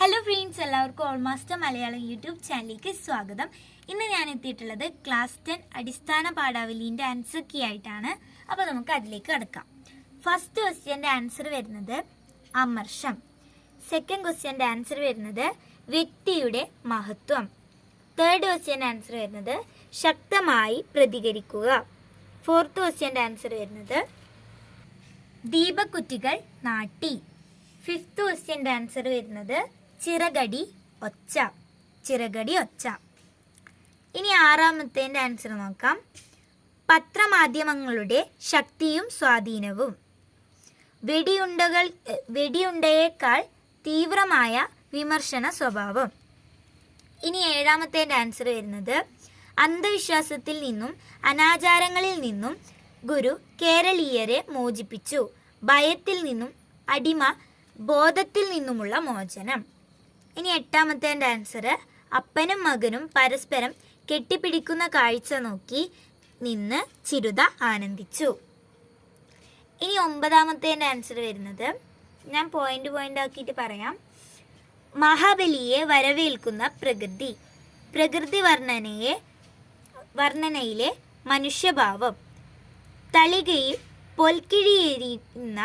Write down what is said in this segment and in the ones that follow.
Hello friends, എല്ലാവർക്കും all master Malayalam YouTube ചാനലിലേക്ക് സ്വാഗതം. ഇന്ന് ഞാൻ എത്തിയിട്ടുള്ളത് ക്ലാസ് 10 അടിസ്ഥാന പാഠാവലിൻ്റെ ആൻസർ കീ ആയിട്ടാണ്. അപ്പോൾ നമുക്ക് അതിലേക്ക് കടക്കാം. ഫസ്റ്റ് ക്വസ്റ്റ്യൻ്റെ ആൻസർ വരുന്നത് അമർഷം. സെക്കൻഡ് ക്വസ്റ്റ്യൻ്റെ ആൻസർ വരുന്നത് വ്യക്തിയുടെ മഹത്വം. തേർഡ് ക്വസ്റ്റ്യൻ്റെ ആൻസർ വരുന്നത് ശക്തമായി പ്രതികരിക്കുക. ഫോർത്ത് ക്വസ്റ്റ്യൻ്റെ ആൻസർ വരുന്നത് ദീപക്കുറ്റികൾ നാട്ടി. ഫിഫ്ത്ത് ക്വസ്റ്റ്യൻ്റെ ആൻസർ വരുന്നത് ചിറകടി ഒച്ച. ഇനി ആറാമത്തേൻ്റെ ആൻസർ നോക്കാം. പത്രമാധ്യമങ്ങളുടെ ശക്തിയും സ്വാധീനവും. വെടിയുണ്ടയേക്കാൾ തീവ്രമായ വിമർശന സ്വഭാവം. ഇനി ഏഴാമത്തേൻ്റെ ആൻസർ വരുന്നത് അന്ധവിശ്വാസത്തിൽ നിന്നും അനാചാരങ്ങളിൽ നിന്നും ഗുരു കേരളീയരെ മോചിപ്പിച്ചു. ഭയത്തിൽ നിന്നും അടിമ ബോധത്തിൽ നിന്നുമുള്ള മോചനം. ഇനി എട്ടാമത്തേൻ്റെ ആൻസർ അപ്പനും മകനും പരസ്പരം കെട്ടിപ്പിടിക്കുന്ന കാഴ്ച നോക്കി നിന്ന് ചിരുത ആനന്ദിച്ചു. ഇനി ഒമ്പതാമത്തേൻ്റെ ആൻസർ വരുന്നത് ഞാൻ പോയിന്റ് ആക്കിയിട്ട് പറയാം. മഹാബലിയെ വരവേൽക്കുന്ന പ്രകൃതി വർണ്ണനയിലെ മനുഷ്യഭാവം. തളികയിൽ പൊൽക്കിഴിയെരിയുന്ന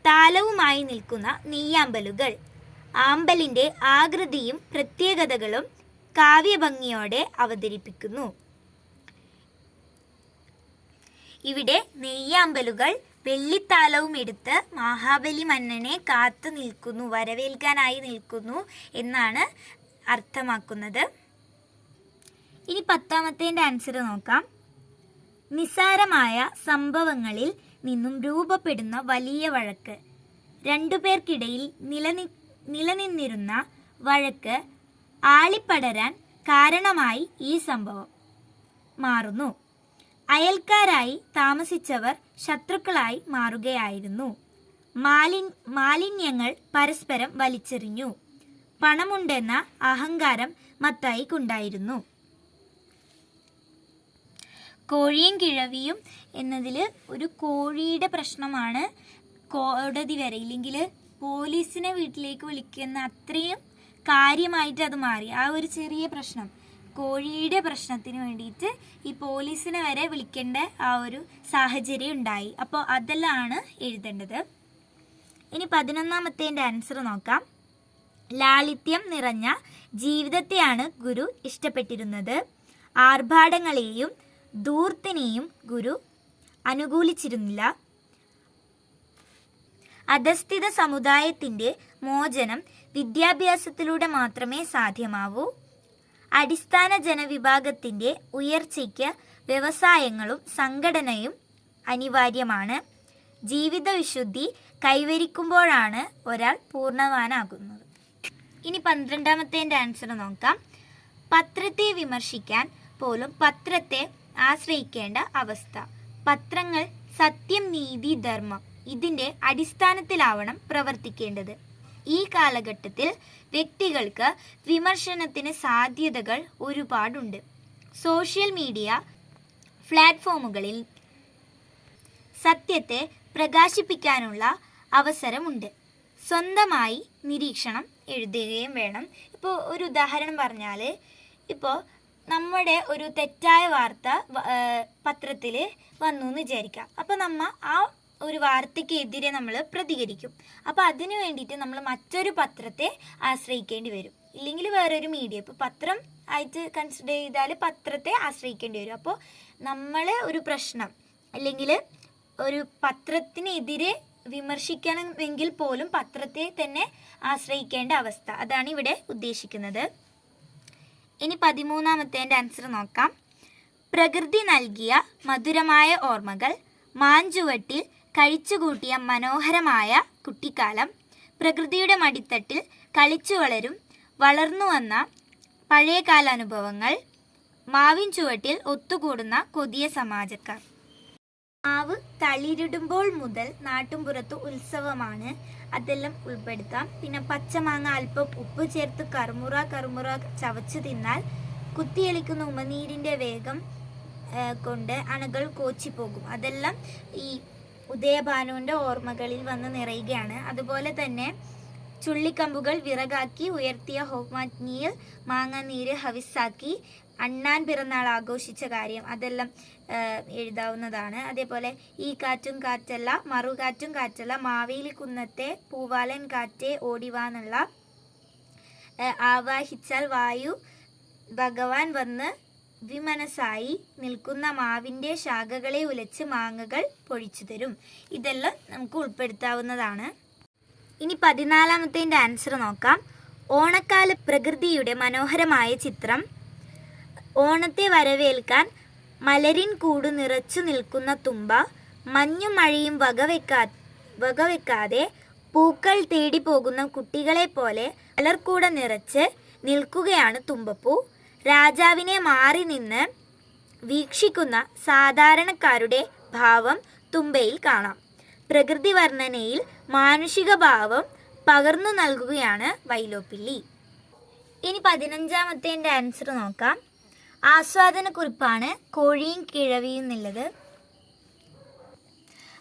താലവുമായി നിൽക്കുന്ന നെയ്യാമ്പലുകൾ. ആമ്പലിൻ്റെ ആകൃതിയും പ്രത്യേകതകളും കാവ്യഭംഗിയോടെ അവതരിപ്പിക്കുന്നു. ഇവിടെ നെയ്യാമ്പലുകൾ വെള്ളിത്താലവും എടുത്ത് മഹാബലി മന്നനെ കാത്തു നിൽക്കുന്നു, വരവേൽക്കാനായി നിൽക്കുന്നു എന്നാണ് അർത്ഥമാക്കുന്നത്. ഇനി പത്താമത്തേൻ്റെ ആൻസർ നോക്കാം. നിസ്സാരമായ സംഭവങ്ങളിൽ നിന്നും രൂപപ്പെടുന്ന വലിയ വഴക്ക്. രണ്ടുപേർക്കിടയിൽ നിലനിന്നിരുന്ന വഴക്ക് ആളിപ്പടരാൻ കാരണമായി ഈ സംഭവം മാറുന്നു. അയൽക്കാരായി താമസിച്ചവർ ശത്രുക്കളായി മാറുകയായിരുന്നു. മാലിന്യങ്ങൾ പരസ്പരം വലിച്ചെറിഞ്ഞു. പണമുണ്ടെന്ന അഹങ്കാരം മത്തായിക്കുണ്ടായിരുന്നു. കോഴിയും കിഴവിയും എന്നതിൽ ഒരു കോഴിയുടെ പ്രശ്നമാണ് കോടതി വരെ, ഇല്ലെങ്കിൽ പോലീസിനെ വീട്ടിലേക്ക് വിളിക്കുന്ന അത്രയും കാര്യമായിട്ട് അത് മാറി. ആ ഒരു ചെറിയ പ്രശ്നം, കോഴിയുടെ പ്രശ്നത്തിന് വേണ്ടിയിട്ട് ഈ പോലീസിനെ വരെ വിളിക്കേണ്ട ആ ഒരു സാഹചര്യം ഉണ്ടായി. അപ്പോൾ അതെല്ലാമാണ് എഴുതേണ്ടത്. ഇനി 11ാമത്തേൻ്റെ ആൻസർ നോക്കാം. ലാളിത്യം നിറഞ്ഞ ജീവിതത്തെയാണ് ഗുരു ഇഷ്ടപ്പെട്ടിരുന്നത്. ആർഭാടങ്ങളെയും ധൂർത്തിനെയും ഗുരു അനുകൂലിച്ചിരുന്നില്ല. അധസ്ഥിത സമുദായത്തിൻ്റെ മോചനം വിദ്യാഭ്യാസത്തിലൂടെ മാത്രമേ സാധ്യമാവൂ. അടിസ്ഥാന ജനവിഭാഗത്തിൻ്റെ ഉയർച്ചയ്ക്ക് വ്യവസായങ്ങളും സംഘടനയും അനിവാര്യമാണ്. ജീവിത വിശുദ്ധി കൈവരിക്കുമ്പോഴാണ് ഒരാൾ പൂർണ്ണവാനാകുന്നത്. ഇനി 12ാമത്തേൻ്റെ ആൻസർ നോക്കാം. പത്രത്തെ വിമർശിക്കാൻ പോലും പത്രത്തെ ആശ്രയിക്കേണ്ട അവസ്ഥ. പത്രങ്ങൾ സത്യം, നീതി, ധർമ്മം ഇതിൻ്റെ അടിസ്ഥാനത്തിലാവണം പ്രവർത്തിക്കേണ്ടത്. ഈ കാലഘട്ടത്തിൽ വ്യക്തികൾക്ക് വിമർശനത്തിന് സാധ്യതകൾ ഒരുപാടുണ്ട്. സോഷ്യൽ മീഡിയ പ്ലാറ്റ്ഫോമുകളിൽ സത്യത്തെ പ്രകാശിപ്പിക്കാനുള്ള അവസരമുണ്ട്. സ്വന്തമായി നിരീക്ഷണം എഴുതുകയും വേണം. ഇപ്പോൾ ഒരു ഉദാഹരണം പറഞ്ഞാൽ, ഇപ്പോൾ നമ്മുടെ ഒരു തെറ്റായ വാർത്ത പത്രത്തിൽ വന്നു എന്ന് വിചാരിക്കാം. അപ്പോൾ നമ്മൾ ആ ഒരു വാർത്തയ്ക്കെതിരെ നമ്മൾ പ്രതികരിക്കും. അപ്പോൾ അതിന് വേണ്ടിയിട്ട് നമ്മൾ മറ്റൊരു പത്രത്തെ ആശ്രയിക്കേണ്ടി വരും, ഇല്ലെങ്കിൽ വേറൊരു മീഡിയ. ഇപ്പോൾ പത്രം ആയിട്ട് കൺസിഡർ ചെയ്താൽ പത്രത്തെ ആശ്രയിക്കേണ്ടി വരും. അപ്പോൾ നമ്മൾ ഒരു പ്രശ്നം അല്ലെങ്കിൽ ഒരു പത്രത്തിനെതിരെ വിമർശിക്കണമെങ്കിൽ പോലും പത്രത്തെ തന്നെ ആശ്രയിക്കേണ്ട അവസ്ഥ, അതാണ് ഇവിടെ ഉദ്ദേശിക്കുന്നത്. ഇനി 13ാമത്തേൻ്റെ ആൻസർ നോക്കാം. പ്രകൃതി നൽകിയ മധുരമായ ഓർമ്മകൾ. മാഞ്ചുവട്ടിൽ കഴിച്ചുകൂട്ടിയ മനോഹരമായ കുട്ടിക്കാലം. പ്രകൃതിയുടെ മടിത്തട്ടിൽ കളിച്ചു വളർന്നു വന്ന പഴയകാല അനുഭവങ്ങൾ. മാവിൻ ചുവട്ടിൽ ഒത്തുകൂടുന്ന കൊതിയ സമാജക്കാർ. മാവ് തളിരിടുമ്പോൾ മുതൽ നാട്ടുംപുറത്ത് ഉത്സവമാണ്, അതെല്ലാം ഉൾപ്പെടുത്താം. പിന്നെ പച്ചമാങ്ങ അല്പം ഉപ്പ് ചേർത്ത് കറുമുറ ചവച്ചു തിന്നാൽ കുത്തിയൊലിക്കുന്ന ഉമനീരിൻ്റെ വേഗം കൊണ്ട് അണകൾ കോച്ചിപ്പോകും. അതെല്ലാം ഈ ഉദയഭാനുവിൻ്റെ ഓർമ്മകളിൽ വന്ന് നിറയുകയാണ്. അതുപോലെ തന്നെ ചുള്ളിക്കമ്പുകൾ വിറകാക്കി ഉയർത്തിയ ഹോമാഗ്നിയിൽ മാങ്ങാനീര് ഹവിസാക്കി അണ്ണാൻ പിറന്നാൾ ആഘോഷിച്ച കാര്യം അതെല്ലാം എഴുതാവുന്നതാണ്. അതേപോലെ ഈ കാറ്റും കാറ്റല്ല, മറുകാറ്റും കാറ്റല്ല, മാവേലി കുന്നത്തെ പൂവാലൻ കാറ്റേ ഓടിവാന്നുള്ള ആവാഹിച്ചാൽ വായു ഭഗവാൻ വന്ന് വിമനസായി നിൽക്കുന്ന മാവിൻ്റെ ശാഖകളെ ഉലച്ച് മാങ്ങകൾ പൊഴിച്ചു തരും. ഇതെല്ലാം നമുക്ക് ഉൾപ്പെടുത്താവുന്നതാണ്. ഇനി 14ാമത്തെ ആൻസർ നോക്കാം. ഓണക്കാല പ്രകൃതിയുടെ മനോഹരമായ ചിത്രം. ഓണത്തെ വരവേൽക്കാൻ മലരിൻ കൂടു നിറച്ചു നിൽക്കുന്ന തുമ്പ, മഞ്ഞും മഴയും വകവെക്കാതെ പൂക്കൾ തേടി പോകുന്ന കുട്ടികളെ പോലെ മലർക്കൂട നിറച്ച് നിൽക്കുകയാണ് തുമ്പപ്പൂ. രാജാവിനെ മാറി നിന്ന് വീക്ഷിക്കുന്ന സാധാരണക്കാരുടെ ഭാവം തുമ്പയിൽ കാണാം. പ്രകൃതി വർണ്ണനയിൽ മാനുഷിക ഭാവം പകർന്നു നൽകുകയാണ് വൈലോപ്പിള്ളി. ഇനി 15ാമത്തെ ആൻസർ നോക്കാം. ആസ്വാദനക്കുറിപ്പാണ് കോഴിയും കിഴവിയും എന്നുള്ളത്.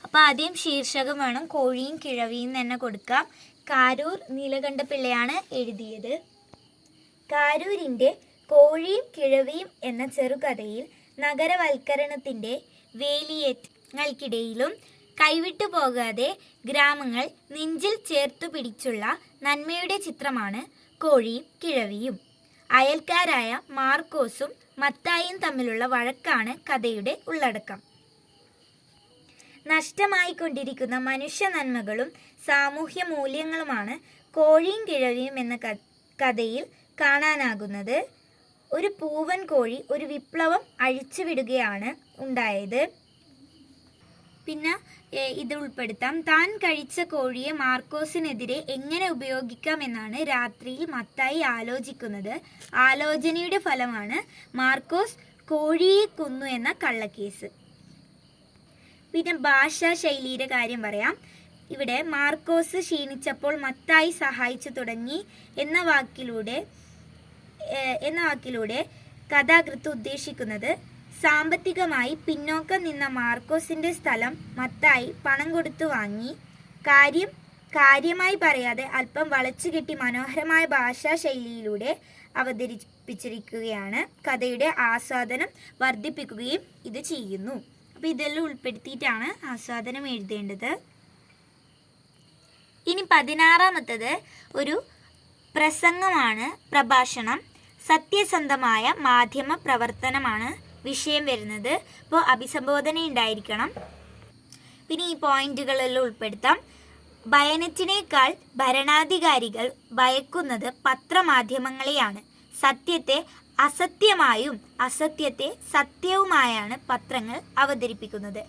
അപ്പോൾ ആദ്യം ശീർഷകം വേണം, കോഴിയും കിഴവിയും തന്നെ കൊടുക്കാം. കാരൂർ നീലകണ്ഠപിള്ളയാണ് എഴുതിയത്. കാരൂരിൻ്റെ കോഴിയും കിഴവിയും എന്ന ചെറുകഥയിൽ നഗരവൽക്കരണത്തിൻ്റെ വേലിയേറ്റങ്ങൾക്കിടയിലും കൈവിട്ടു പോകാതെ ഗ്രാമങ്ങൾ നെഞ്ചിൽ ചേർത്തു പിടിച്ചുള്ള നന്മയുടെ ചിത്രമാണ് കോഴിയും കിഴവിയും. അയൽക്കാരായ മാർക്കോസും മത്തായിയും തമ്മിലുള്ള വഴക്കാണ് കഥയുടെ ഉള്ളടക്കം. നഷ്ടമായിക്കൊണ്ടിരിക്കുന്ന മനുഷ്യ നന്മകളും സാമൂഹ്യ മൂല്യങ്ങളുമാണ് കോഴിയും കിഴവിയും എന്ന കഥയിൽ കാണാനാകുന്നത്. ഒരു പൂവൻ കോഴി ഒരു വിപ്ലവം അഴിച്ചുവിടുകയാണ് ഉണ്ടായത്. പിന്നെ ഇത് ഉൾപ്പെടുത്താം. താൻ കഴിച്ച കോഴിയെ മാർക്കോസിനെതിരെ എങ്ങനെ ഉപയോഗിക്കാമെന്നാണ് രാത്രിയിൽ മത്തായി ആലോചിക്കുന്നത്. ആലോചനയുടെ ഫലമാണ് മാർക്കോസ് കോഴിയെ കൊന്നു എന്ന കള്ളക്കേസ്. പിന്നെ ഭാഷാ ശൈലിയുടെ കാര്യം പറയാം. ഇവിടെ മാർക്കോസ് ക്ഷീണിച്ചപ്പോൾ മത്തായി സഹായിച്ചു തുടങ്ങി എന്ന വാക്കിലൂടെ കഥാകൃത്ത് ഉദ്ദേശിക്കുന്നത് സാമ്പത്തികമായി പിന്നോക്കം നിന്ന മാർക്കോസിൻ്റെ സ്ഥലം മത്തായി പണം കൊടുത്തു വാങ്ങി. കാര്യമായി പറയാതെ അല്പം വളച്ചുകെട്ടി മനോഹരമായ ഭാഷാ ശൈലിയിലൂടെ അവതരിപ്പിച്ചിരിക്കുകയാണ്. കഥയുടെ ആസ്വാദനം വർദ്ധിപ്പിക്കുകയും ഇത് ചെയ്യുന്നു. അപ്പോൾ ഇതെല്ലാം ഉൾപ്പെടുത്തിയിട്ടാണ് ആസ്വാദനം എഴുതേണ്ടത്. ഇനി 16ാമത്തേത് ഒരു പ്രസംഗമാണ്, പ്രഭാഷണം. സത്യസന്ധമായ മാധ്യമ പ്രവർത്തനമാണ് വിഷയം വരുന്നത്. അപ്പോൾ അഭിസംബോധന ഉണ്ടായിരിക്കണം. പിന്നെ ഈ പോയിന്റുകളെല്ലാം ഉൾപ്പെടുത്താം. ഭയനത്തിനേക്കാൾ ഭരണാധികാരികൾ ഭയക്കുന്നത് പത്രമാധ്യമങ്ങളെയാണ്. സത്യത്തെ അസത്യമായും അസത്യത്തെ സത്യവുമായാണ് പത്രങ്ങൾ അവതരിപ്പിക്കുന്നത്.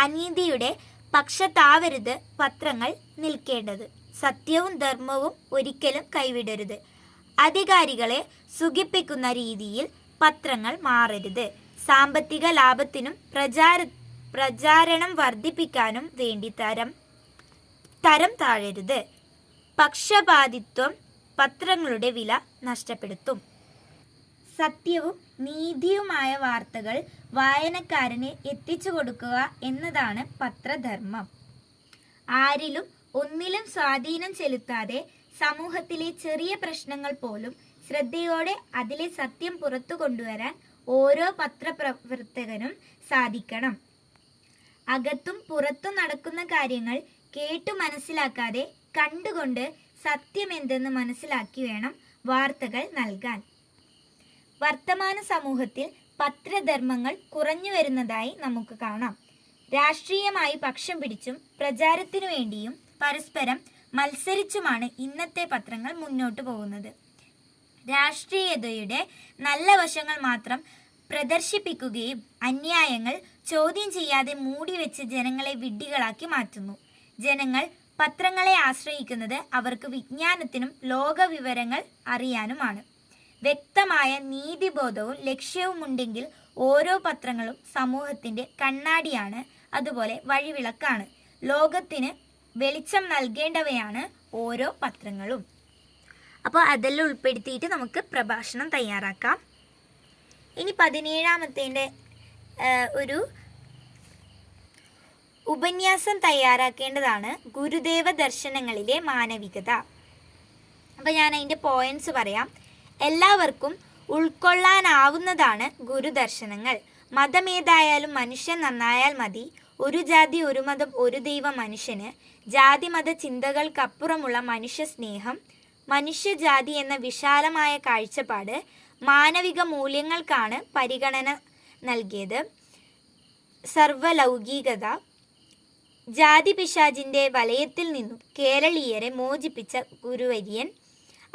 അനീതിയുടെ പക്ഷത്താവരുത് പത്രങ്ങൾ നിൽക്കേണ്ടത്. സത്യവും ധർമ്മവും ഒരിക്കലും കൈവിടരുത്. അധികാരികളെ സുഖിപ്പിക്കുന്ന രീതിയിൽ പത്രങ്ങൾ മാറരുത്. സാമ്പത്തിക ലാഭത്തിനും പ്രചാരണം വർദ്ധിപ്പിക്കാനും വേണ്ടി തരം താഴരുത്. പക്ഷപാതിത്വം പത്രങ്ങളുടെ വില നഷ്ടപ്പെടുത്തും. സത്യവും നീതിയുമായ വാർത്തകൾ വായനക്കാരന് എത്തിച്ചു കൊടുക്കുക എന്നതാണ് പത്രധർമ്മം. ആരിലും ഒന്നിലും സ്വാധീനം ചെലുത്താതെ സമൂഹത്തിലെ ചെറിയ പ്രശ്നങ്ങൾ പോലും ശ്രദ്ധയോടെ അതിലെ സത്യം പുറത്തു കൊണ്ടുവരാൻ ഓരോ പത്രപ്രവർത്തകനും സാധിക്കണം. അകത്തും പുറത്തും നടക്കുന്ന കാര്യങ്ങൾ കേട്ടു മനസ്സിലാക്കാതെ കണ്ടുകൊണ്ട് സത്യമെന്തെന്ന് മനസ്സിലാക്കി വേണം വാർത്തകൾ നൽകാൻ. വർത്തമാന സമൂഹത്തിൽ പത്രധർമ്മങ്ങൾ കുറഞ്ഞു വരുന്നതായി നമുക്ക് കാണാം. രാഷ്ട്രീയമായി പക്ഷം പിടിച്ചും പ്രചാരത്തിനു വേണ്ടിയും പരസ്പരം മത്സരിച്ചുമാണ് ഇന്നത്തെ പത്രങ്ങൾ മുന്നോട്ട് പോകുന്നത്. രാഷ്ട്രീയതയുടെ നല്ല വശങ്ങൾ മാത്രം പ്രദർശിപ്പിക്കുകയും അന്യായങ്ങൾ ചോദ്യം ചെയ്യാതെ മൂടിവെച്ച് ജനങ്ങളെ വിഡ്ഢികളാക്കി മാറ്റുന്നു. ജനങ്ങൾ പത്രങ്ങളെ ആശ്രയിക്കുന്നത് അവർക്ക് വിജ്ഞാനത്തിനും ലോക വിവരങ്ങൾ അറിയാനുമാണ്. വ്യക്തമായ നീതിബോധവും ലക്ഷ്യവുമുണ്ടെങ്കിൽ ഓരോ പത്രങ്ങളും സമൂഹത്തിൻ്റെ കണ്ണാടിയാണ്, അതുപോലെ വഴിവിളക്കാണ്. ലോകത്തിന് വെളിച്ചം നൽകേണ്ടവയാണ് ഓരോ പത്രങ്ങളും. അപ്പോൾ അതെല്ലാം ഉൾപ്പെടുത്തിയിട്ട് നമുക്ക് പ്രഭാഷണം തയ്യാറാക്കാം. ഇനി 17ാമത്തേൻ്റെ ഒരു ഉപന്യാസം തയ്യാറാക്കേണ്ടതാണ്. ഗുരുദേവ ദർശനങ്ങളിലെ മാനവികത. അപ്പോൾ ഞാൻ അതിൻ്റെ പോയിന്റ്സ് പറയാം. എല്ലാവർക്കും ഉൾക്കൊള്ളാനാവുന്നതാണ് ഗുരുദർശനങ്ങൾ. മതമേതായാലും മനുഷ്യൻ നന്നായാൽ മതി. ഒരു ജാതി ഒരു മതം ഒരു ദൈവം മനുഷ്യന്. ജാതി മത ചിന്തകൾക്കപ്പുറമുള്ള മനുഷ്യ സ്നേഹം, മനുഷ്യജാതി എന്ന വിശാലമായ കാഴ്ചപ്പാട്, മാനവിക മൂല്യങ്ങൾക്കാണ് പരിഗണന നൽകിയത്. സർവലൗകികത, ജാതി പിശാചിൻ്റെ വലയത്തിൽ നിന്നും കേരളീയരെ മോചിപ്പിച്ച ഗുരുവര്യൻ,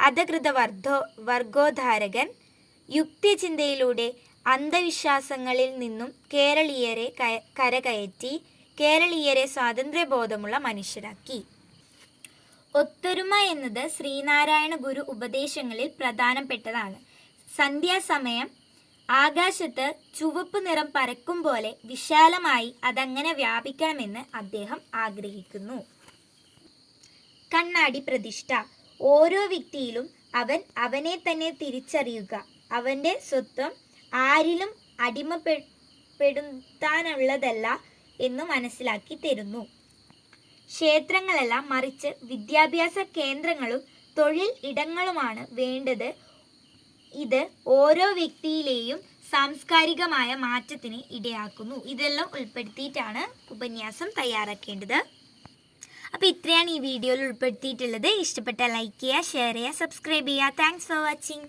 അധകൃത വർഗോദ്ധാരകൻ, യുക്തിചിന്തയിലൂടെ അന്ധവിശ്വാസങ്ങളിൽ നിന്നും കേരളീയരെ കരകയറ്റി കേരളീയരെ സ്വാതന്ത്ര്യബോധമുള്ള മനുഷ്യരാക്കി. ഒത്തൊരുമ എന്നത് ശ്രീനാരായണ ഗുരു ഉപദേശങ്ങളിൽ പ്രധാനപ്പെട്ടതാണ്. സന്ധ്യാസമയം ആകാശത്ത് ചുവപ്പ് നിറം പരക്കും പോലെ വിശാലമായി അതങ്ങനെ വ്യാപിക്കണമെന്ന് അദ്ദേഹം ആഗ്രഹിക്കുന്നു. കണ്ണാടി പ്രതിഷ്ഠ. ഓരോ വ്യക്തിയിലും അവൻ അവനെ തന്നെ തിരിച്ചറിയുക. അവൻ്റെ സ്വത്വം ആരിലും അടിമപ്പെടുത്താനുള്ളതല്ല എന്ന് മനസ്സിലാക്കി തരുന്നു. ക്ഷേത്രങ്ങളല്ല, മറിച്ച് വിദ്യാഭ്യാസ കേന്ദ്രങ്ങളും തൊഴിൽ ഇടങ്ങളുമാണ് വേണ്ടത്. ഇത് ഓരോ വ്യക്തിയിലെയും സാംസ്കാരികമായ മാറ്റത്തിന് ഇടയാക്കുന്നു. ഇതെല്ലാം ഉൾപ്പെടുത്തിയിട്ടാണ് ഉപന്യാസം തയ്യാറാക്കേണ്ടത്. അപ്പോൾ ഇത്രയാണ് ഈ വീഡിയോയിൽ ഉൾപ്പെടുത്തിയിട്ടുള്ളത്. ഇഷ്ടപ്പെട്ട ലൈക്ക് ചെയ്യുക, ഷെയർ ചെയ്യുക, സബ്സ്ക്രൈബ് ചെയ്യുക. Thanks for watching.